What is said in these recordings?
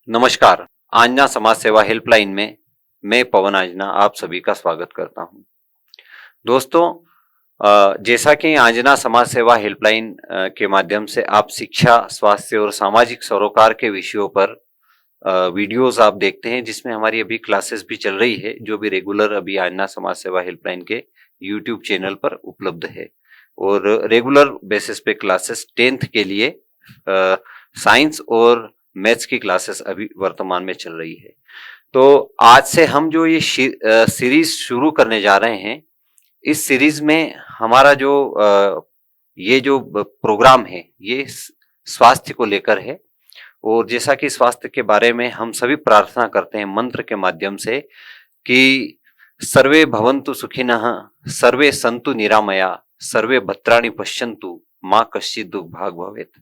नमस्कार। आंजना समाज सेवा हेल्पलाइन में मैं पवन आंजना आप सभी का स्वागत करता हूं। दोस्तों, जैसा कि आंजना समाज सेवा हेल्पलाइन के माध्यम से आप शिक्षा, स्वास्थ्य और सामाजिक सरोकार के विषयों पर वीडियोस आप देखते हैं, जिसमें हमारी अभी क्लासेस भी चल रही है, जो भी रेगुलर अभी आंजना समाज सेवा हेल्पलाइन के यूट्यूब चैनल पर उपलब्ध है। और रेगुलर बेसिस पे क्लासेस 10th के लिए साइंस और मैथ्स की क्लासेस अभी वर्तमान में चल रही है। तो आज से हम जो ये सीरीज शुरू करने जा रहे हैं, इस सीरीज में हमारा जो ये जो प्रोग्राम है, ये स्वास्थ्य को लेकर है। और जैसा कि स्वास्थ्य के बारे में हम सभी प्रार्थना करते हैं मंत्र के माध्यम से कि सर्वे भवन्तु सुखिनः, सर्वे सन्तु निरामया, सर्वे भद्राणि पश्यन्तु, माँ कश्चित् दुर्भाग् भवेत्।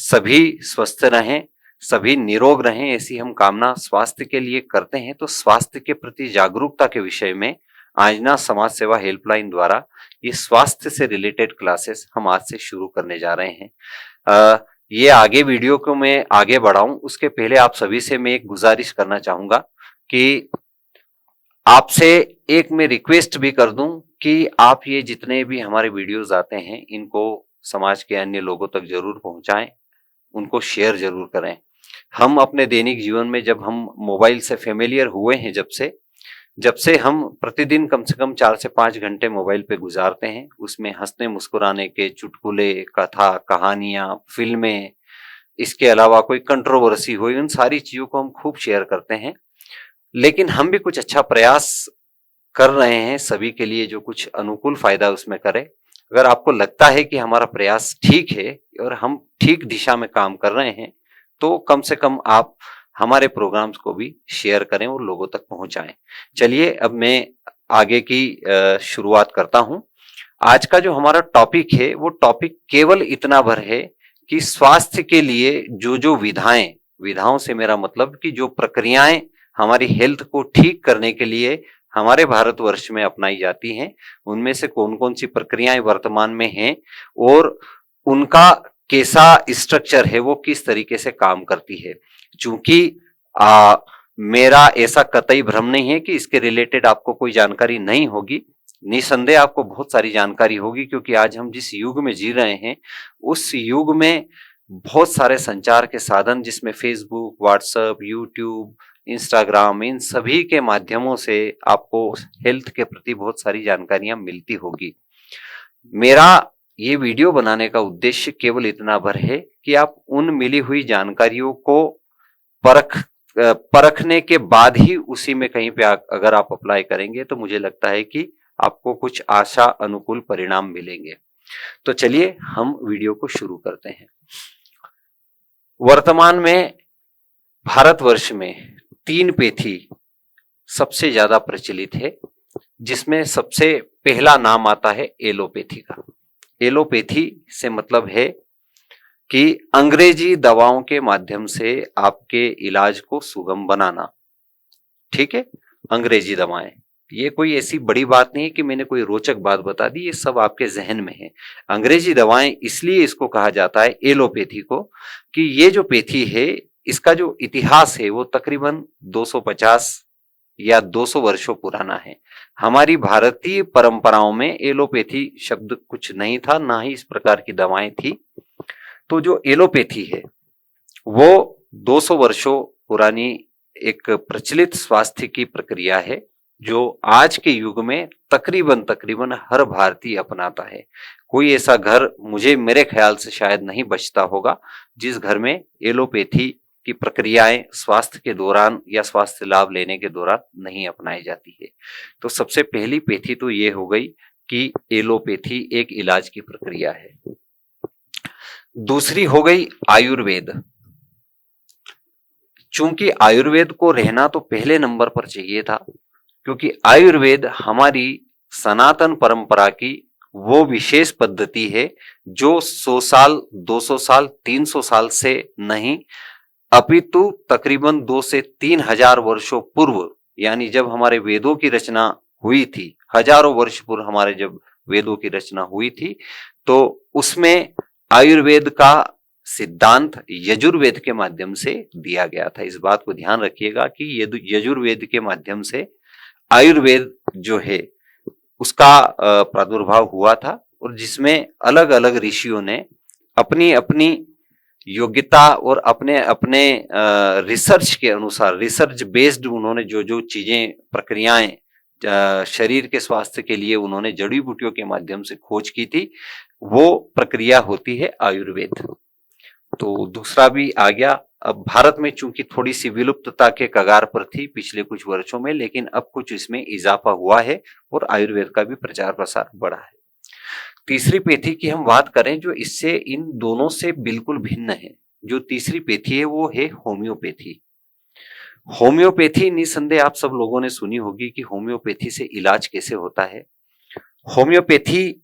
सभी स्वस्थ रहें, सभी निरोग रहें, ऐसी हम कामना स्वास्थ्य के लिए करते हैं। तो स्वास्थ्य के प्रति जागरूकता के विषय में आंजना समाज सेवा हेल्पलाइन द्वारा ये स्वास्थ्य से रिलेटेड क्लासेस हम आज से शुरू करने जा रहे हैं। ये आगे वीडियो को मैं आगे बढ़ाऊं उसके पहले आप सभी से मैं एक गुजारिश करना चाहूंगा कि आपसे एक मैं रिक्वेस्ट भी कर दूं कि आप ये जितने भी हमारे वीडियोस आते हैं, इनको समाज के अन्य लोगों तक जरूर पहुंचाएं, उनको शेयर जरूर करें। हम अपने दैनिक जीवन में जब हम मोबाइल से फेमिलियर हुए हैं, जब से हम प्रतिदिन कम से कम 4 से 5 घंटे मोबाइल पे गुजारते हैं, उसमें हंसने मुस्कुराने के चुटकुले, कथा, कहानियां, फिल्में, इसके अलावा कोई कंट्रोवर्सी हो, इन सारी चीजों को हम खूब शेयर करते हैं। लेकिन हम भी कुछ अच्छा प्रयास कर रहे हैं सभी के लिए, जो कुछ अनुकूल फायदा उसमें करे। अगर आपको लगता है कि हमारा प्रयास ठीक है और हम ठीक दिशा में काम कर रहे हैं, तो कम से कम आप हमारे प्रोग्राम्स को भी शेयर करें और लोगों तक पहुंचाएं। चलिए अब मैं आगे की शुरुआत करता हूं। आज का जो हमारा टॉपिक है, वो टॉपिक केवल इतना भर है कि स्वास्थ्य के लिए जो जो विधाओं से मेरा मतलब कि जो प्रक्रियाएं हमारी हेल्थ को ठीक करने के लिए हमारे भारतवर्ष में अपनाई जाती हैं, उनमें से कौन कौन सी प्रक्रियाएं वर्तमान में हैं और उनका कैसा स्ट्रक्चर है, वो किस तरीके से काम करती है। चूंकि मेरा ऐसा कतई भ्रम नहीं है कि इसके रिलेटेड आपको कोई जानकारी नहीं होगी। निसंदेह आपको बहुत सारी जानकारी होगी, क्योंकि आज हम जिस युग में जी रहे हैं, उस युग में बहुत सारे संचार के साधन, जिसमें फेसबुक, व्हाट्सएप, यूट्यूब, इंस्टाग्राम, इन सभी के माध्यमों से आपको हेल्थ के प्रति बहुत सारी जानकारियां मिलती होगी। मेरा ये वीडियो बनाने का उद्देश्य केवल इतना भर है कि आप उन मिली हुई जानकारियों को परखने के बाद ही उसी में कहीं पे अगर आप अप्लाई करेंगे, तो मुझे लगता है कि आपको कुछ आशा अनुकूल परिणाम मिलेंगे। तो चलिए हम वीडियो को शुरू करते हैं। वर्तमान में भारतवर्ष में 3 पैथी सबसे ज्यादा प्रचलित है, जिसमें सबसे पहला नाम आता है एलोपैथी का। एलोपैथी से मतलब है कि अंग्रेजी दवाओं के माध्यम से आपके इलाज को सुगम बनाना। ठीक है, अंग्रेजी दवाएं, ये कोई ऐसी बड़ी बात नहीं है कि मैंने कोई रोचक बात बता दी, ये सब आपके जहन में है। अंग्रेजी दवाएं इसलिए इसको कहा जाता है एलोपैथी को, कि ये जो पैथी है, इसका जो इतिहास है वो तकरीबन 250 या 200 वर्षों पुराना है। हमारी भारतीय परंपराओं में एलोपैथी शब्द कुछ नहीं था, ना ही इस प्रकार की दवाएं थी। तो जो एलोपैथी है वो 200 वर्षों पुरानी एक प्रचलित स्वास्थ्य की प्रक्रिया है, जो आज के युग में तकरीबन हर भारतीय अपनाता है। कोई ऐसा घर, मेरे ख्याल से शायद नहीं बचता होगा, जिस घर में एलोपैथी की प्रक्रियाएं स्वास्थ्य के दौरान या स्वास्थ्य लाभ लेने के दौरान नहीं अपनाई जाती है। तो सबसे पहली पैथी तो ये हो गई कि एलोपैथी एक इलाज की प्रक्रिया है। दूसरी हो गई आयुर्वेद। चूंकि आयुर्वेद को रहना तो पहले नंबर पर चाहिए था, क्योंकि आयुर्वेद हमारी सनातन परंपरा की वो विशेष पद्धति है जो 100 साल, 200 साल, 300 साल से नहीं, अपितु तकरीबन 2 से 3 हजार वर्षों पूर्व, यानी जब हमारे वेदों की रचना हुई थी, हजारों वर्ष पूर्व हमारे जब वेदों की रचना हुई थी, तो उसमें आयुर्वेद का सिद्धांत यजुर्वेद के माध्यम से दिया गया था। इस बात को ध्यान रखिएगा कि यजुर्वेद के माध्यम से आयुर्वेद जो है उसका प्रादुर्भाव हुआ था, और जिसमें अलग अलग ऋषियों ने अपनी अपनी योग्यता और अपने अपने रिसर्च के अनुसार, रिसर्च बेस्ड उन्होंने जो जो चीजें, प्रक्रियाएं शरीर के स्वास्थ्य के लिए उन्होंने जड़ी बूटियों के माध्यम से खोज की थी, वो प्रक्रिया होती है आयुर्वेद। तो दूसरा भी आ गया। अब भारत में चूंकि थोड़ी सी विलुप्तता के कगार पर थी पिछले कुछ वर्षों में, लेकिन अब कुछ इसमें इजाफा हुआ है और आयुर्वेद का भी प्रचार प्रसार बढ़ा है। तीसरी पेथी की हम बात करें जो इससे, इन दोनों से बिल्कुल भिन्न है, जो तीसरी पेथी है वो है होम्योपैथी। होम्योपैथी निसंदेह आप सब लोगों ने सुनी होगी कि होम्योपैथी से इलाज कैसे होता है। होम्योपैथी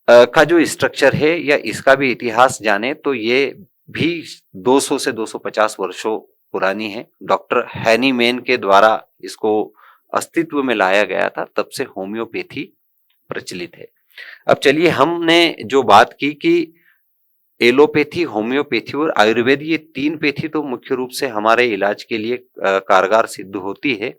का जो स्ट्रक्चर है या इसका भी इतिहास जाने तो ये भी 200 से 250 वर्षों पुरानी है। डॉक्टर हैनीमैन के द्वारा इसको अस्तित्व में लाया गया था, तब से होम्योपैथी प्रचलित है। अब चलिए, हमने जो बात की कि एलोपैथी, होम्योपैथी और आयुर्वेद, ये तीन पैथी तो मुख्य रूप से हमारे इलाज के लिए कारगर सिद्ध होती है।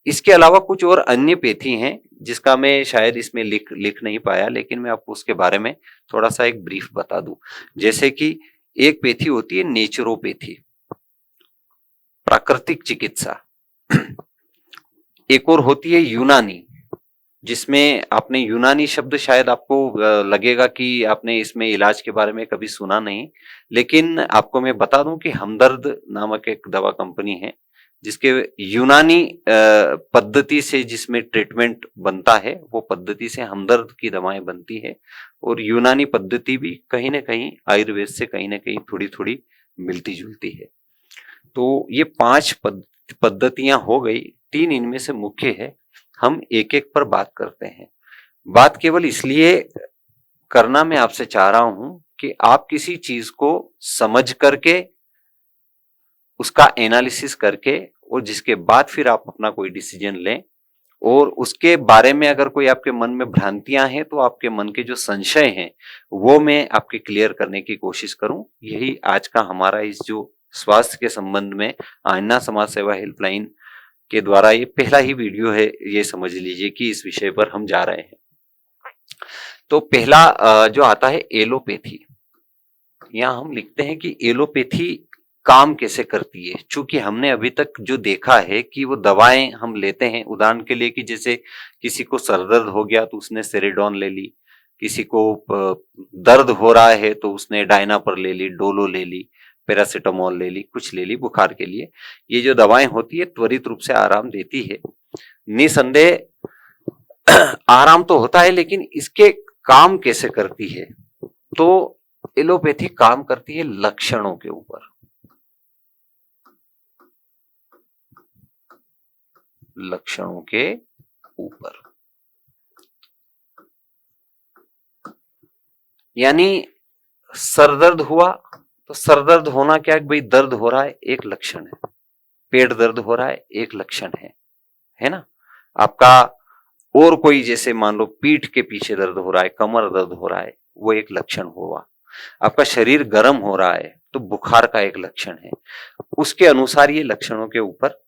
इसके अलावा कुछ और अन्य पैथी हैं जिसका मैं शायद इसमें लिख नहीं पाया, लेकिन मैं आपको उसके बारे में थोड़ा सा एक ब्रीफ बता दूं। जैसे कि एक पैथी होती है नेचुरोपैथी, प्राकृतिक चिकित्सा। एक और होती है यूनानी, जिसमें आपने यूनानी शब्द शायद आपको लगेगा कि आपने इसमें इलाज के बारे में कभी सुना नहीं, लेकिन आपको मैं बता दूं कि हमदर्द नामक एक दवा कंपनी है जिसके यूनानी पद्धति से जिसमें ट्रीटमेंट बनता है, वो पद्धति से हमदर्द की दवाएं बनती है। और यूनानी पद्धति भी कहीं ना कहीं आयुर्वेद से कहीं ना कहीं थोड़ी थोड़ी मिलती जुलती है। तो ये 5 पद्धतियां हो गई, 3 इनमें से मुख्य है। हम एक एक पर बात करते हैं। बात केवल इसलिए करना मैं आपसे चाह रहा हूं कि आप किसी चीज को समझ करके, उसका एनालिसिस करके, और जिसके बाद फिर आप अपना कोई डिसीजन लें, और उसके बारे में अगर कोई आपके मन में भ्रांतियां हैं तो आपके मन के जो संशय हैं वो मैं आपके क्लियर करने की कोशिश करूं। यही आज का हमारा इस जो स्वास्थ्य के संबंध में आईना समाज सेवा हेल्पलाइन के द्वारा ये पहला ही वीडियो है, ये समझ लीजिए कि इस विषय पर हम जा रहे हैं। तो पहला जो आता है एलोपैथी। यहां हम लिखते हैं कि एलोपैथी काम कैसे करती है। चूंकि हमने अभी तक जो देखा है कि वो दवाएं हम लेते हैं, उदाहरण के लिए कि जैसे किसी को सरदर्द हो गया तो उसने सेरेडॉन ले ली, किसी को दर्द हो रहा है तो उसने डायनापर ले ली, डोलो ले ली, पैरासिटामोल ले ली, कुछ ले ली बुखार के लिए। ये जो दवाएं होती है त्वरित रूप से आराम देती है, निसंदेह आराम तो होता है, लेकिन इसके काम कैसे करती है? तो एलोपैथी काम करती है लक्षणों के ऊपर। लक्षणों के ऊपर, यानी सरदर्द हुआ तो सरदर्द होना क्या है भाई, दर्द हो रहा है एक लक्षण है, पेट दर्द हो रहा है एक लक्षण है ना। आपका और कोई, जैसे मान लो पीठ के पीछे दर्द हो रहा है, कमर दर्द हो रहा है, वो एक लक्षण हुआ। आपका शरीर गर्म हो रहा है तो बुखार का एक लक्षण है। उसके अनुसार ये लक्षणों के ऊपर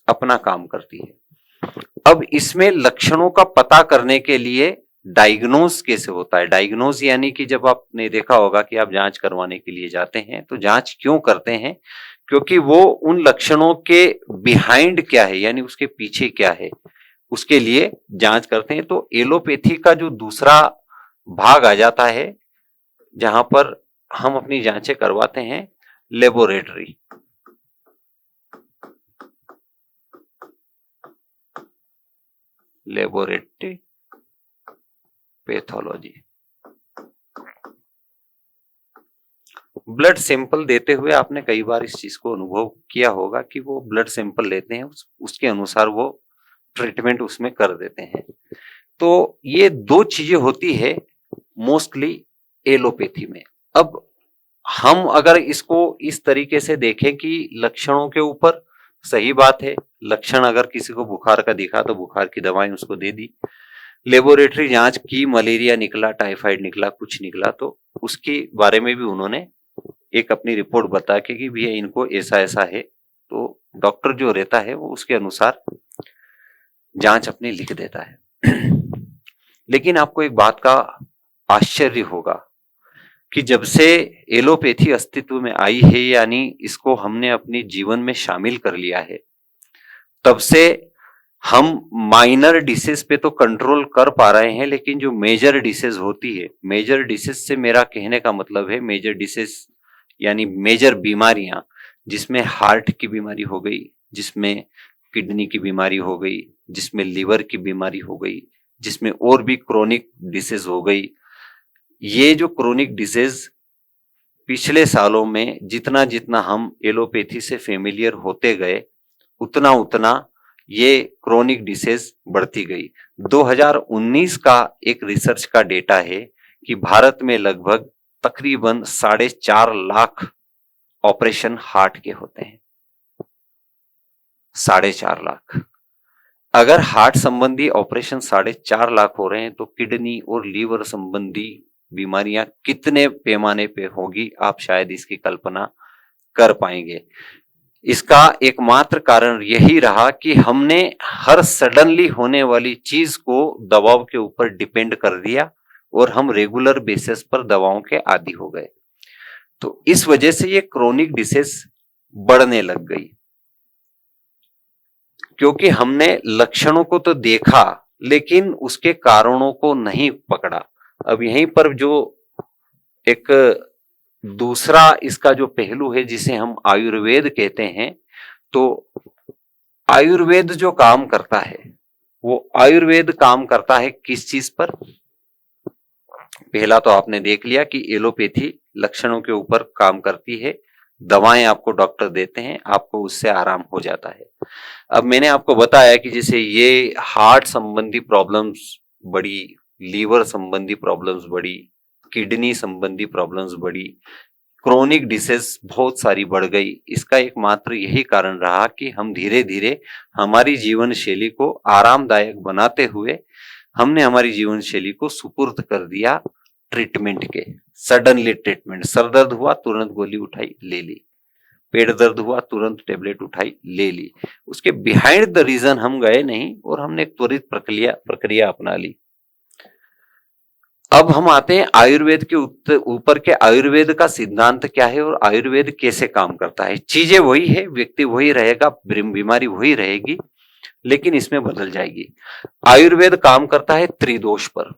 अपना काम करती है। अब इसमें लक्षणों का पता करने के लिए डायग्नोज कैसे होता है। डायग्नोज यानी कि जब आपने देखा होगा कि आप जांच करवाने के लिए जाते हैं तो जांच क्यों करते हैं, क्योंकि वो उन लक्षणों के बिहाइंड क्या है, यानी उसके पीछे क्या है, उसके लिए जांच करते हैं। तो एलोपैथी का जो दूसरा भाग आ जाता है जहां पर हम अपनी जांचें करवाते हैं, laboratory. Laboratory pathology. Blood sample देते हुए आपने कई बार इस चीज को अनुभव किया होगा कि वो ब्लड सैंपल लेते हैं, उसके अनुसार वो ट्रीटमेंट उसमें कर देते हैं। तो ये 2 चीजें होती है मोस्टली एलोपैथी में। अब हम अगर इसको इस तरीके से देखें कि लक्षणों के ऊपर, सही बात है, लक्षण अगर किसी को बुखार का दिखा तो बुखार की दवाएं उसको दे दी, लेबोरेटरी जांच की, मलेरिया निकला, टाइफाइड निकला, कुछ निकला, तो उसके बारे में भी उन्होंने एक अपनी रिपोर्ट बता के कि भैया इनको ऐसा ऐसा है, तो डॉक्टर जो रहता है वो उसके अनुसार जांच अपनी लिख देता है। लेकिन आपको एक बात का आश्चर्य होगा कि जब से एलोपैथी अस्तित्व में आई है, यानी इसको हमने अपने जीवन में शामिल कर लिया है, तब से हम माइनर डिसीज पे तो कंट्रोल कर पा रहे हैं, लेकिन जो मेजर डिसीज होती है, मेजर डिसीज से मेरा कहने का मतलब है मेजर डिसीज यानी मेजर बीमारियां, जिसमें हार्ट की बीमारी हो गई, जिसमें किडनी की बीमारी हो गई, जिसमें लिवर की बीमारी हो गई, जिसमें और भी क्रोनिक डिसीज हो गई। ये जो क्रोनिक डिसीज पिछले सालों में जितना जितना हम एलोपैथी से फेमिलियर होते गए, उतना उतना ये क्रोनिक डिसीज बढ़ती गई। 2019 का एक रिसर्च का डेटा है कि भारत में लगभग तकरीबन 4.5 लाख ऑपरेशन हार्ट के होते हैं। 4.5 लाख। अगर हार्ट संबंधी ऑपरेशन 4.5 लाख हो रहे हैं, तो किडनी और लीवर संबंधी बीमारियां कितने पैमाने पे होगी, आप शायद इसकी कल्पना कर पाएंगे। इसका एकमात्र कारण यही रहा कि हमने हर सडनली होने वाली चीज को दवाओं के ऊपर डिपेंड कर दिया और हम रेगुलर बेसिस पर दवाओं के आदी हो गए। तो इस वजह से ये क्रोनिक डिसीज बढ़ने लग गई, क्योंकि हमने लक्षणों को तो देखा लेकिन उसके कारणों को नहीं पकड़ा। अब यहीं पर जो एक दूसरा इसका जो पहलू है, जिसे हम आयुर्वेद कहते हैं, तो आयुर्वेद जो काम करता है, वो आयुर्वेद काम करता है किस चीज पर? पहला तो आपने देख लिया कि एलोपैथी लक्षणों के ऊपर काम करती है, दवाएं आपको डॉक्टर देते हैं, आपको उससे आराम हो जाता है। अब मैंने आपको बताया कि जैसे ये हार्ट संबंधी प्रॉब्लम्स बढ़ी, लीवर संबंधी प्रॉब्लम्स बढ़ी, किडनी संबंधी प्रॉब्लम्स बढ़ी, क्रोनिक डिसीज बहुत सारी बढ़ गई। इसका एकमात्र यही कारण रहा कि हम धीरे धीरे हमारी जीवन शैली को आरामदायक बनाते हुए हमने हमारी जीवन शैली को सुपुर्द कर दिया ट्रीटमेंट के। सडनली ट्रीटमेंट, सर दर्द हुआ तुरंत गोली उठाई ले ली, पेट दर्द हुआ तुरंत टेबलेट उठाई ले ली, उसके बिहाइंड द रीजन हम गए नहीं और हमने एक त्वरित प्रक्रिया अपना ली। अब हम आते हैं आयुर्वेद के ऊपर के आयुर्वेद का सिद्धांत क्या है और आयुर्वेद कैसे काम करता है। चीजें वही है, व्यक्ति वही रहेगा, बीमारी वही रहेगी, लेकिन इसमें बदल जाएगी। आयुर्वेद काम करता है त्रिदोष पर।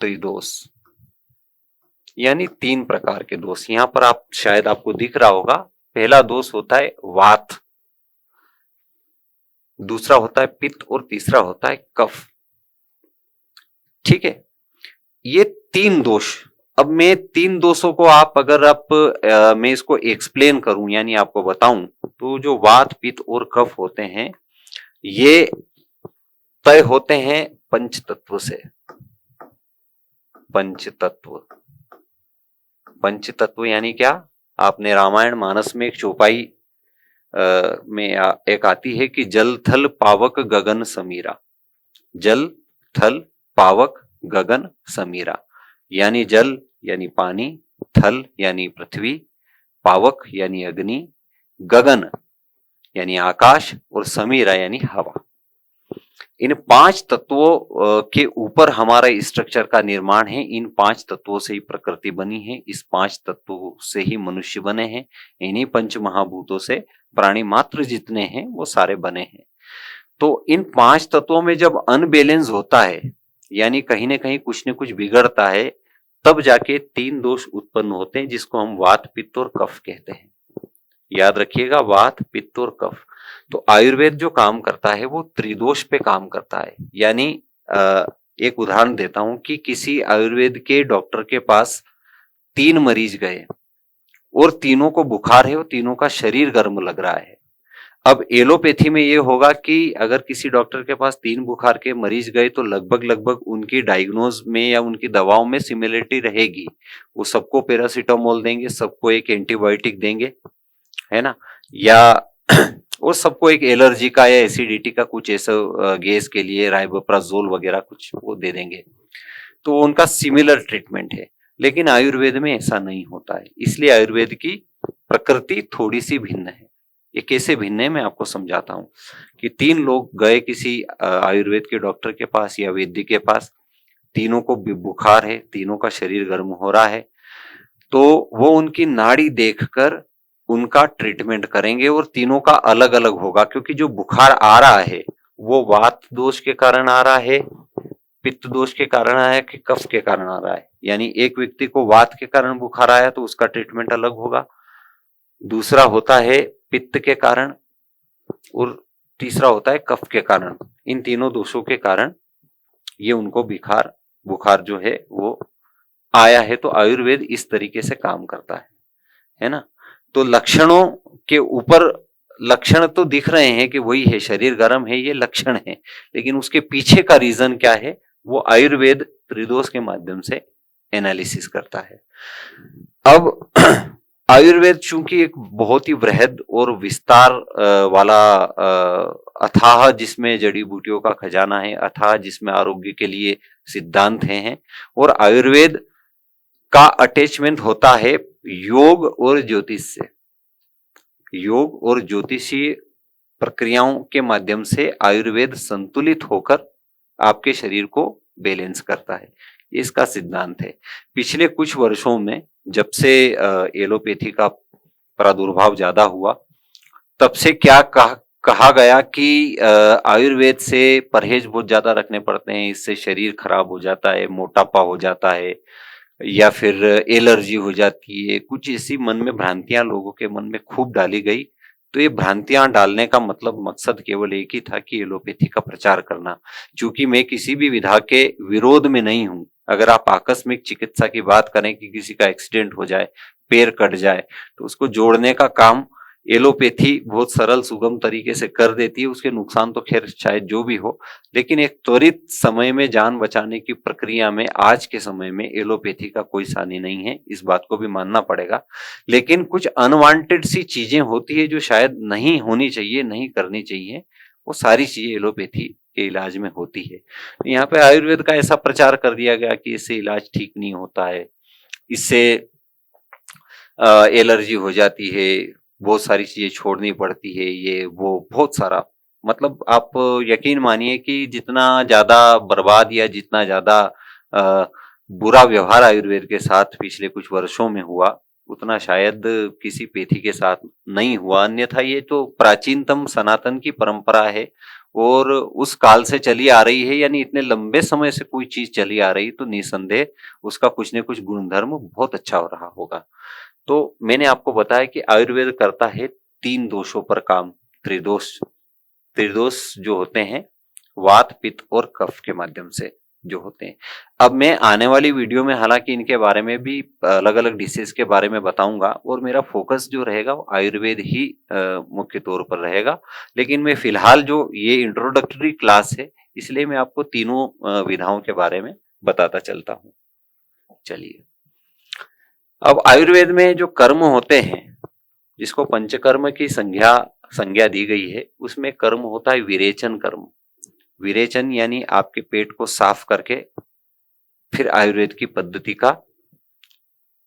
त्रिदोष यानी 3 प्रकार के दोष। यहां पर आप शायद आपको दिख रहा होगा, पहला दोष होता है वात, दूसरा होता है पित्त और तीसरा होता है कफ। ठीक है, ये 3 दोष। अब मैं 3 दोषों को मैं इसको एक्सप्लेन करूं यानी आपको बताऊं, तो जो वात पित्त और कफ होते हैं ये तय होते हैं पंचतत्व से। पंचतत्व यानी क्या? आपने रामायण मानस में एक चौपाई में एक आती है कि जल थल पावक गगन समीरा। जल थल पावक गगन समीरा, यानी जल यानी पानी, थल यानी पृथ्वी, पावक यानी अग्नि, गगन यानी आकाश और समीरा यानी हवा। इन 5 तत्वों के ऊपर हमारा स्ट्रक्चर का निर्माण है। इन 5 तत्वों से ही प्रकृति बनी है, इस 5 तत्वों से ही मनुष्य बने हैं, इन्हीं पंच महाभूतों से प्राणी मात्र जितने हैं वो सारे बने हैं। तो इन 5 तत्वों में जब अनबैलेंस होता है, यानी कहीं ना कहीं कुछ न कुछ बिगड़ता है, तब जाके 3 दोष उत्पन्न होते हैं, जिसको हम वात पित्त और कफ कहते हैं। याद रखिएगा, वात पित्त और कफ। तो आयुर्वेद जो काम करता है वो त्रिदोष पे काम करता है। यानी एक उदाहरण देता हूं कि किसी आयुर्वेद के डॉक्टर के पास 3 मरीज गए और तीनों को बुखार है और तीनों का शरीर गर्म लग रहा है। अब एलोपैथी में ये होगा कि अगर किसी डॉक्टर के पास 3 बुखार के मरीज गए तो लगभग उनकी डायग्नोज में या उनकी दवाओं में सिमिलरिटी रहेगी। वो सबको पैरासीटामोल देंगे, सबको एक एंटीबायोटिक देंगे, है ना, या और सबको एक एलर्जी का या एसिडिटी का कुछ ऐसा गैस के लिए राइबोप्राजोल वगैरह कुछ वो दे देंगे। तो उनका सिमिलर ट्रीटमेंट है। लेकिन आयुर्वेद में ऐसा नहीं होता है, इसलिए आयुर्वेद की प्रकृति थोड़ी सी भिन्न है। ये कैसे भिन्न है मैं आपको समझाता हूँ कि 3 लोग गए किसी आयुर्वेद के डॉक्टर के पास या वैद्य के पास, तीनों को बुखार है, तीनों का शरीर गर्म हो रहा है, तो वो उनकी नाड़ी देखकर उनका ट्रीटमेंट करेंगे और तीनों का अलग अलग होगा, क्योंकि जो बुखार आ रहा है वो वात दोष के कारण आ रहा है, पित्त दोष के कारण आया है कि कफ के कारण आ रहा है। यानी एक व्यक्ति को वात के कारण बुखार आया तो उसका ट्रीटमेंट अलग होगा, दूसरा होता है पित्त के कारण और तीसरा होता है कफ के कारण। इन तीनों दोषों के कारण ये उनको बुखार जो है वो आया है। तो आयुर्वेद इस तरीके से काम करता है ना। तो लक्षणों के ऊपर लक्षण तो दिख रहे हैं कि वही है, शरीर गर्म है, ये लक्षण है, लेकिन उसके पीछे का रीजन क्या है वो आयुर्वेद त्रिदोष के माध्यम से एनालिसिस करता है। अब आयुर्वेद चूंकि एक बहुत ही वृहद और विस्तार वाला अथाह जिसमें जड़ी बूटियों का खजाना है, अथाह जिसमें आरोग्य के लिए सिद्धांत हैं, और आयुर्वेद का अटैचमेंट होता है योग और ज्योतिष से। योग और ज्योतिषीय प्रक्रियाओं के माध्यम से आयुर्वेद संतुलित होकर आपके शरीर को बैलेंस करता है, इसका सिद्धांत है। पिछले कुछ वर्षों में जब से एलोपैथी का प्रादुर्भाव ज्यादा हुआ, तब से क्या कहा गया कि आयुर्वेद से परहेज बहुत ज्यादा रखने पड़ते हैं, इससे शरीर खराब हो जाता है, मोटापा हो जाता है या फिर एलर्जी हो जाती है। कुछ ऐसी मन में भ्रांतियां लोगों के मन में खूब डाली गई। तो ये भ्रांतियां डालने का मकसद केवल एक ही था कि एलोपैथी का प्रचार करना। चूंकि मैं किसी भी विधा के विरोध में नहीं हूं, अगर आप आकस्मिक चिकित्सा की बात करें कि किसी का एक्सीडेंट हो जाए, पैर कट जाए, तो उसको जोड़ने का काम एलोपैथी बहुत सरल सुगम तरीके से कर देती है। उसके नुकसान तो खैर शायद जो भी हो, लेकिन एक त्वरित समय में जान बचाने की प्रक्रिया में आज के समय में एलोपैथी का कोई सानी नहीं है, इस बात को भी मानना पड़ेगा। लेकिन कुछ अनवांटेड सी चीजें होती है जो शायद नहीं होनी चाहिए, नहीं करनी चाहिए, वो सारी चीजें एलोपैथी के इलाज में होती है। यहाँ पे आयुर्वेद का ऐसा प्रचार कर दिया गया कि इससे इलाज ठीक नहीं होता है, इससे एलर्जी हो जाती है, बहुत सारी चीजें छोड़नी पड़ती है, ये वो बहुत सारा, मतलब आप यकीन मानिए कि जितना ज्यादा बर्बाद या जितना ज्यादा बुरा व्यवहार आयुर्वेद के साथ पिछले कुछ वर्षों में हुआ, उतना शायद किसी पेथी के साथ नहीं हुआ। अन्यथा ये तो प्राचीनतम सनातन की परंपरा है और उस काल से चली आ रही है। यानी इतने लंबे समय से कोई चीज चली आ रही तो निसंदेह उसका कुछ न कुछ गुणधर्म बहुत अच्छा हो रहा होगा। तो मैंने आपको बताया कि आयुर्वेद करता है 3 दोषों पर काम, त्रिदोष जो होते हैं वात पित्त और कफ के माध्यम से जो होते हैं। अब मैं आने वाली वीडियो में हालांकि इनके बारे में भी अलग अलग डिसीज के बारे में बताऊंगा और मेरा फोकस जो रहेगा वो आयुर्वेद ही मुख्य तौर पर रहेगा। लेकिन मैं फिलहाल जो ये इंट्रोडक्टरी क्लास है, इसलिए मैं आपको तीनों विधाओं के बारे में बताता चलता हूँ। चलिए, अब आयुर्वेद में जो कर्म होते हैं, जिसको पंचकर्म की संज्ञा दी गई है, उसमें कर्म होता है विरेचन कर्म। विरेचन यानी आपके पेट को साफ करके फिर आयुर्वेद की पद्धति का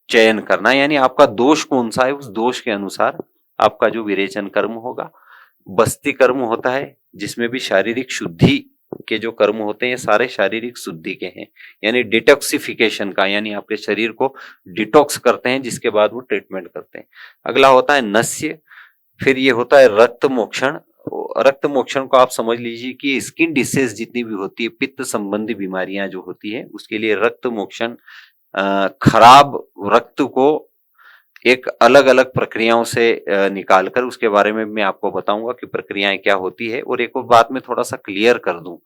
चयन करना, यानी आपका दोष कौन सा है उस दोष के अनुसार आपका जो विरेचन कर्म होगा। बस्ती कर्म होता है जिसमें भी शारीरिक शुद्धि के जो कर्म होते हैं सारे शारीरिक शुद्धि के हैं, यानी डिटॉक्सिफिकेशन का, यानी आपके शरीर को डिटॉक्स करते हैं, जिसके बाद वो ट्रीटमेंट करते हैं। अगला होता है नस्य, फिर ये होता है रक्त मोक्षण। रक्त मोक्षण को आप समझ लीजिए कि स्किन डिसीज जितनी भी होती है, पित्त संबंधी बीमारियां जो होती है, उसके लिए रक्त मोक्षण, खराब रक्त को एक अलग अलग प्रक्रियाओं से निकालकर, उसके बारे में मैं आपको बताऊंगा कि प्रक्रियाएं क्या होती है। और एक और बात मैं थोड़ा सा क्लियर कर दूं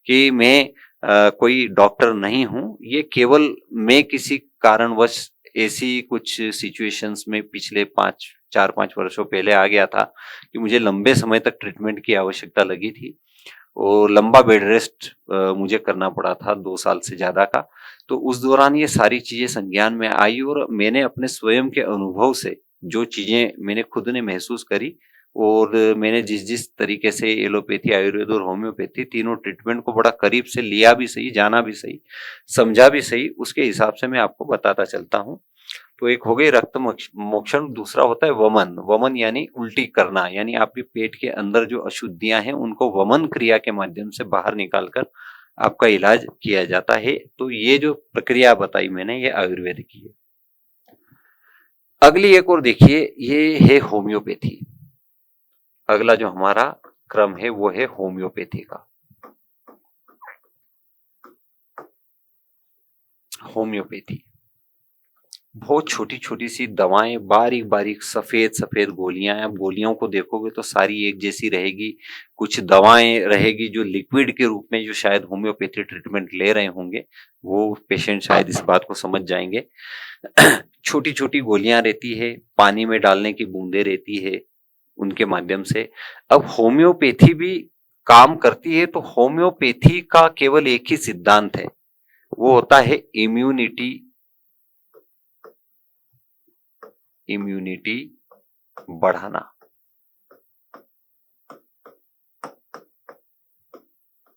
कि मैं कोई डॉक्टर नहीं हूं, ये केवल मैं किसी कारणवश ऐसी कुछ सिचुएशंस में पिछले 4-5 वर्षों पहले आ गया था कि मुझे लंबे समय तक ट्रीटमेंट की आवश्यकता लगी थी और लंबा बेड रेस्ट मुझे करना पड़ा था 2 साल से ज्यादा का। तो उस दौरान ये सारी चीजें संज्ञान में आई और मैंने अपने स्वयं के अनुभव से जो चीजें मैंने खुद ने महसूस करी और मैंने जिस जिस तरीके से एलोपैथी, आयुर्वेद और होम्योपैथी तीनों ट्रीटमेंट को बड़ा करीब से लिया भी सही, जाना भी सही, समझा भी सही, उसके हिसाब से मैं आपको बताता चलता हूँ। तो एक हो गई रक्त मोक्षण, दूसरा होता है वमन। वमन यानी उल्टी करना, यानी आपके पेट के अंदर जो अशुद्धियां हैं उनको वमन क्रिया के माध्यम से बाहर निकालकर आपका इलाज किया जाता है। तो ये जो प्रक्रिया बताई मैंने, ये आयुर्वेद की है। अगली एक और देखिए, ये है होम्योपैथी। अगला जो हमारा क्रम है वो है होम्योपैथी का। होम्योपैथी बहुत छोटी छोटी सी दवाएं, बारीक बारीक सफेद सफेद गोलियां। आप गोलियों को देखोगे तो सारी एक जैसी रहेगी। कुछ दवाएं रहेगी जो लिक्विड के रूप में, जो शायद होम्योपैथी ट्रीटमेंट ले रहे होंगे वो पेशेंट शायद इस बात को समझ जाएंगे। छोटी छोटी गोलियां रहती है, पानी में डालने की बूंदें रहती है, उनके माध्यम से। अब होम्योपैथी भी काम करती है, तो होम्योपैथी का केवल एक ही सिद्धांत है, वो होता है इम्यूनिटी। इम्यूनिटी बढ़ाना,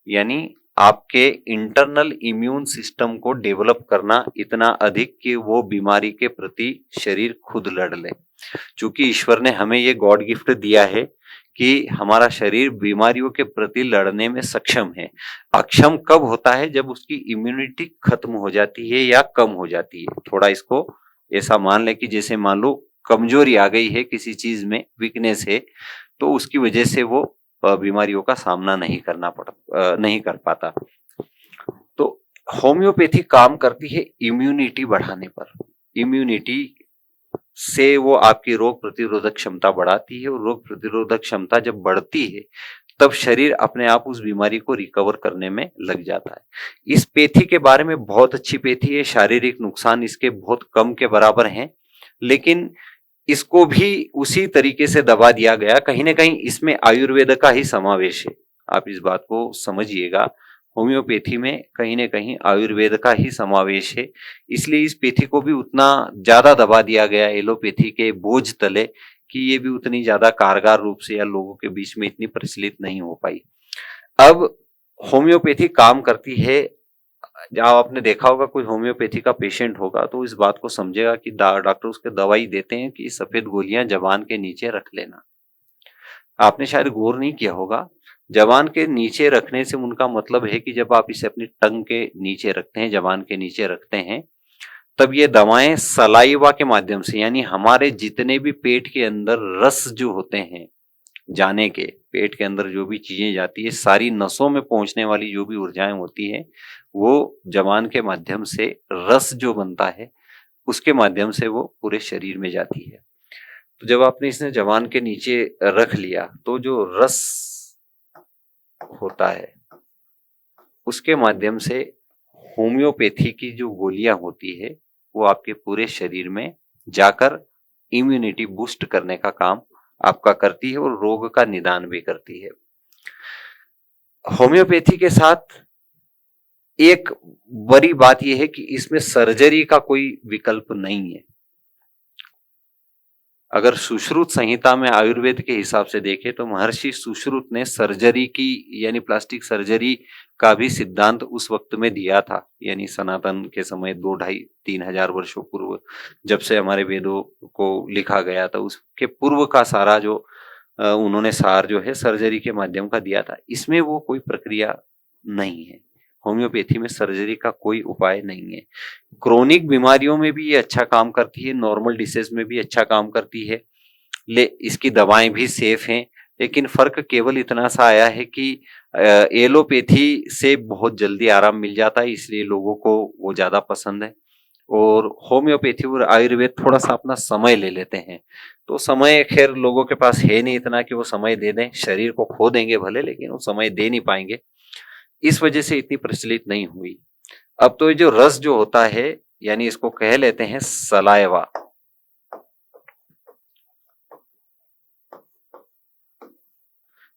यानी आपके इंटरनल इम्यून सिस्टम को डेवलप करना इतना अधिक कि वो बीमारी के प्रति शरीर खुद लड़ ले। क्योंकि ईश्वर ने हमें ये गॉड गिफ्ट दिया है कि हमारा शरीर बीमारियों के प्रति लड़ने में सक्षम है। अक्षम कब होता है? जब उसकी इम्यूनिटी खत्म हो जाती है या कम हो जाती है। थोड़ा इसको ऐसा मान ले कि जैसे मान लो कमजोरी आ गई है किसी चीज में, वीकनेस है, तो उसकी वजह से वो बीमारियों का सामना नहीं कर पाता। तो होम्योपैथी काम करती है इम्यूनिटी बढ़ाने पर। इम्यूनिटी से वो आपकी रोग प्रतिरोधक क्षमता बढ़ाती है, और रोग प्रतिरोधक क्षमता जब बढ़ती है तब शरीर अपने आप उस बीमारी को रिकवर करने में लग जाता है। इस पैथी के बारे में बहुत अच्छी पैथी है, शारीरिक नुकसान इसके बहुत कम के बराबर हैं, लेकिन इसको भी उसी तरीके से दबा दिया गया। कहीं ना कहीं इसमें आयुर्वेद का ही समावेश है, आप इस बात को समझिएगा। होम्योपैथी में कहीं ना कहीं आयुर्वेद का ही समावेश है, इसलिए इस पैथी को भी उतना ज्यादा दबा दिया गया एलोपैथी के बोझ तले कि ये भी उतनी ज्यादा कारगर रूप से या लोगों के बीच में इतनी प्रचलित नहीं हो पाई। अब होम्योपैथी काम करती है, जब आपने देखा होगा कोई होम्योपैथी का पेशेंट होगा तो इस बात को समझेगा कि डॉक्टर उसके दवाई देते हैं कि सफेद गोलियां जबान के नीचे रख लेना। आपने शायद गौर नहीं किया होगा, जबान के नीचे रखने से उनका मतलब है कि जब आप इसे अपनी टंग के नीचे रखते हैं, जबान के नीचे रखते हैं, तब ये दवाएं सलाइवा के माध्यम से, यानी हमारे जितने भी पेट के अंदर रस जो होते हैं जाने के, पेट के अंदर जो भी चीजें जाती है, सारी नसों में पहुंचने वाली जो भी ऊर्जाएं होती है, वो जबान के माध्यम से रस जो बनता है उसके माध्यम से वो पूरे शरीर में जाती है। तो जब आपने इसने जबान के नीचे रख लिया तो जो रस होता है उसके माध्यम से होम्योपैथी की जो गोलियां होती है वो आपके पूरे शरीर में जाकर इम्यूनिटी बूस्ट करने का काम आपका करती है और रोग का निदान भी करती है। होम्योपैथी के साथ एक बड़ी बात यह है कि इसमें सर्जरी का कोई विकल्प नहीं है। अगर सुश्रुत संहिता में आयुर्वेद के हिसाब से देखें तो महर्षि सुश्रुत ने सर्जरी की, यानी प्लास्टिक सर्जरी का भी सिद्धांत उस वक्त में दिया था, यानी सनातन के समय 2-2.5-3 हजार वर्षों पूर्व जब से हमारे वेदों को लिखा गया था, उसके पूर्व का सारा जो उन्होंने सार जो है सर्जरी के माध्यम का दिया था। इसमें वो कोई प्रक्रिया नहीं है, होम्योपैथी में सर्जरी का कोई उपाय नहीं है। क्रोनिक बीमारियों में भी ये अच्छा काम करती है, नॉर्मल डिसीज में भी अच्छा काम करती है, इसकी दवाएं भी सेफ हैं। लेकिन फर्क केवल इतना सा आया है कि एलोपैथी से बहुत जल्दी आराम मिल जाता है, इसलिए लोगों को वो ज्यादा पसंद है, और होम्योपैथी और आयुर्वेद थोड़ा सा अपना समय ले लेते हैं। तो समय खैर लोगों के पास है नहीं इतना कि वो समय दे दें, शरीर को खो देंगे भले, लेकिन वो समय दे नहीं पाएंगे, इस वजह से इतनी प्रचलित नहीं हुई। अब तो ये जो रस जो होता है, यानी इसको कह लेते हैं सलाइवा,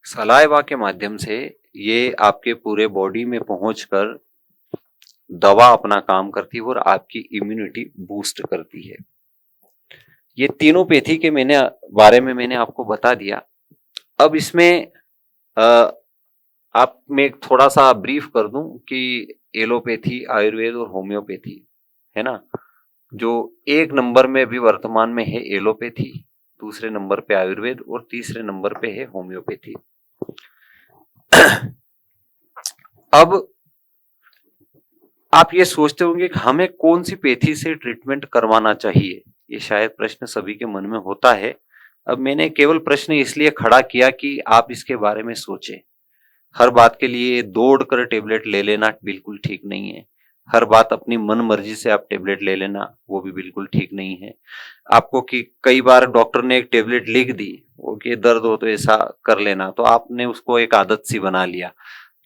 सलाइवा के माध्यम से ये आपके पूरे बॉडी में पहुंचकर दवा अपना काम करती है और आपकी इम्यूनिटी बूस्ट करती है। ये तीनों पैथी के बारे में मैंने आपको बता दिया। अब इसमें आप मैं थोड़ा सा ब्रीफ कर दूं कि एलोपैथी, आयुर्वेद और होम्योपैथी है ना, जो एक नंबर में भी वर्तमान में है एलोपैथी, दूसरे नंबर पे आयुर्वेद और तीसरे नंबर पे है होम्योपैथी। अब आप ये सोचते होंगे कि हमें कौन सी पैथी से ट्रीटमेंट करवाना चाहिए, ये शायद प्रश्न सभी के मन में होता है। अब मैंने केवल प्रश्न इसलिए खड़ा किया कि आप इसके बारे में सोचें। हर बात के लिए दौड़ कर टेबलेट ले लेना बिल्कुल ठीक नहीं है। हर बात अपनी मन मर्जी से आप टेबलेट ले लेना वो भी बिल्कुल ठीक नहीं है। आपको कि कई बार डॉक्टर ने एक टेबलेट लिख दी, वो कि दर्द हो तो ऐसा कर लेना, तो आपने उसको एक आदत सी बना लिया,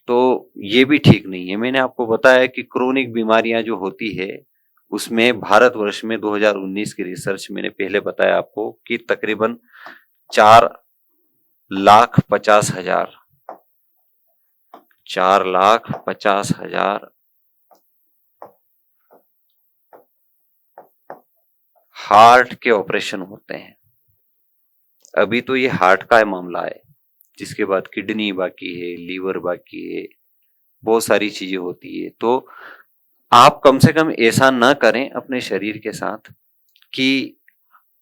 तो ये भी ठीक नहीं है। मैंने आपको बताया कि क्रोनिक बीमारियां जो होती है उसमें भारतवर्ष में 2019 की रिसर्च मैंने पहले बताया आपको कि तकरीबन 4,50,000 4,50,000 हार्ट के ऑपरेशन होते हैं। अभी तो ये हार्ट का मामला है, जिसके बाद किडनी बाकी है, लीवर बाकी है, बहुत सारी चीजें होती है। तो आप कम से कम ऐसा ना करें अपने शरीर के साथ कि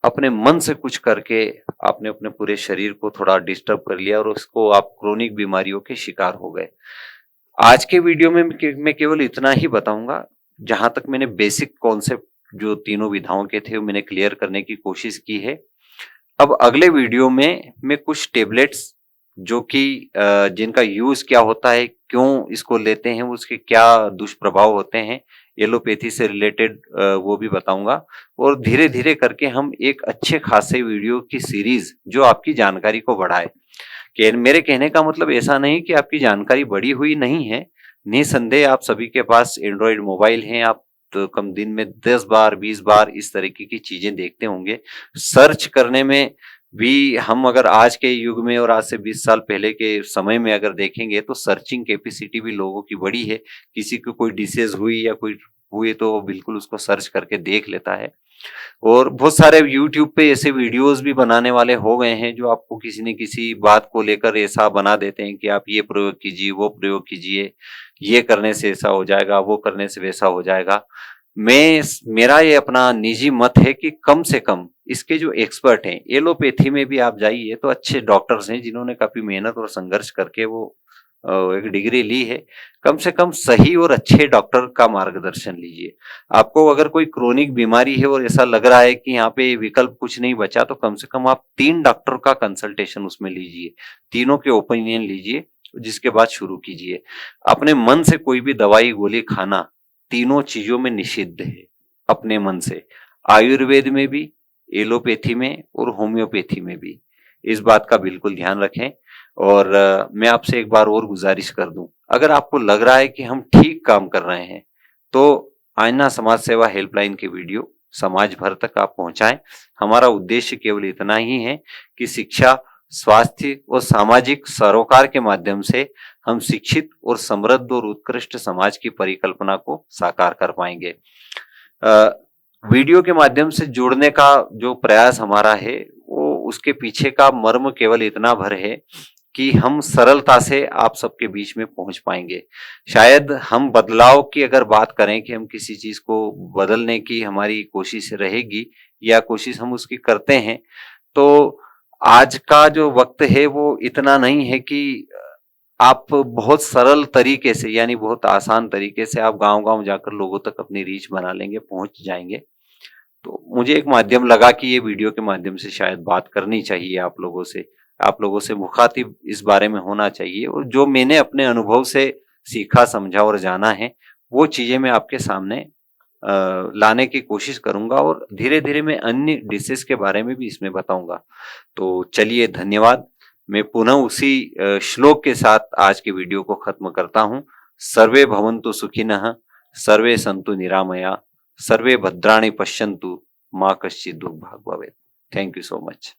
अपने मन से कुछ करके आपने अपने पूरे शरीर को थोड़ा डिस्टर्ब कर लिया और उसको आप क्रोनिक बीमारियों के शिकार हो गए। आज के वीडियो में मैं केवल इतना ही बताऊंगा, जहां तक मैंने बेसिक कॉन्सेप्ट जो तीनों विधाओं के थे वो मैंने क्लियर करने की कोशिश की है। अब अगले वीडियो में मैं कुछ टेबलेट्स जो कि जिनका यूज क्या होता है, क्यों इसको लेते हैं, उसके क्या दुष्प्रभाव होते हैं एलोपैथी से रिलेटेड, वो भी बताऊंगा। और धीरे धीरे करके हम एक अच्छे खासे वीडियो की सीरीज जो आपकी जानकारी को बढ़ाए। मेरे कहने का मतलब ऐसा नहीं कि आपकी जानकारी बढ़ी हुई नहीं है, निसंदेह आप सभी के पास एंड्रॉयड मोबाइल हैं, आप तो कम दिन में 10 बार 20 बार इस तरीके की चीजें देखते होंगे। सर्च करने में भी हम अगर आज के युग में और आज से 20 साल पहले के समय में अगर देखेंगे तो सर्चिंग कैपेसिटी भी लोगों की बड़ी है। किसी को कोई डिसीज हुई या कोई हुई तो वो बिल्कुल उसको सर्च करके देख लेता है। और बहुत सारे यूट्यूब पे ऐसे वीडियोस भी बनाने वाले हो गए हैं जो आपको किसी न किसी बात को लेकर ऐसा बना देते हैं कि आप ये प्रयोग कीजिए, वो प्रयोग कीजिए, ये करने से ऐसा हो जाएगा, वो करने से वैसा हो जाएगा। मेरा ये अपना निजी मत है कि कम से कम इसके जो एक्सपर्ट हैं, एलोपैथी में भी आप जाइए तो अच्छे डॉक्टर्स हैं जिन्होंने काफी मेहनत और संघर्ष करके वो एक डिग्री ली है। कम से कम सही और अच्छे डॉक्टर का मार्गदर्शन लीजिए। आपको अगर कोई क्रोनिक बीमारी है और ऐसा लग रहा है कि यहाँ पे विकल्प कुछ नहीं बचा, तो कम से कम आप 3 डॉक्टर का कंसल्टेशन उसमें लीजिए, तीनों के ओपिनियन लीजिए, जिसके बाद शुरू कीजिए। अपने मन से कोई भी दवाई गोली खाना तीनों चीजों में निषिद्ध है, अपने मन से, आयुर्वेद में भी, एलोपैथी में और होम्योपैथी में भी। इस बात का बिल्कुल ध्यान रखें। और मैं आपसे एक बार और गुजारिश कर दूं, अगर आपको लग रहा है कि हम ठीक काम कर रहे हैं तो आईना समाज सेवा हेल्पलाइन की वीडियो समाज भर तक आप पहुंचाएं। हमारा उद्देश्य केवल इतना ही है कि शिक्षा, स्वास्थ्य और सामाजिक सरोकार के माध्यम से हम शिक्षित और समृद्ध और उत्कृष्ट समाज की परिकल्पना को साकार कर पाएंगे। वीडियो के माध्यम से जुड़ने का जो प्रयास हमारा है वो उसके पीछे का मर्म केवल इतना भर है कि हम सरलता से आप सबके बीच में पहुंच पाएंगे। शायद हम बदलाव की अगर बात करें कि हम किसी चीज को बदलने की हमारी कोशिश रहेगी या कोशिश हम उसकी करते हैं, तो आज का जो वक्त है वो इतना नहीं है कि आप बहुत सरल तरीके से, यानी बहुत आसान तरीके से आप गांव-गांव जाकर लोगों तक अपनी रीच बना लेंगे, पहुंच जाएंगे। तो मुझे एक माध्यम लगा कि ये वीडियो के माध्यम से शायद बात करनी चाहिए आप लोगों से। आप लोगों से मुखातिब इस बारे में होना चाहिए और जो मैंने अपने अनुभव से सीखा, समझा और जाना है, वो चीजें मैं आपके सामने लाने की कोशिश करूंगा और धीरे-धीरे मैं अन्य डिशेज़ के बारे में भी इसमें बताऊंगा। तो चलिए, धन्यवाद। मैं पुनः उसी श्लोक के साथ आज की वीडियो को खत्म करता हूँ। सर्वे भवन्तु सुखिनः, सर्वे सन्तु निरामया, सर्वे भद्राणि पश्यन्तु, माँ कश्चित् दुर्भाग् भवेत्। Thank you so much.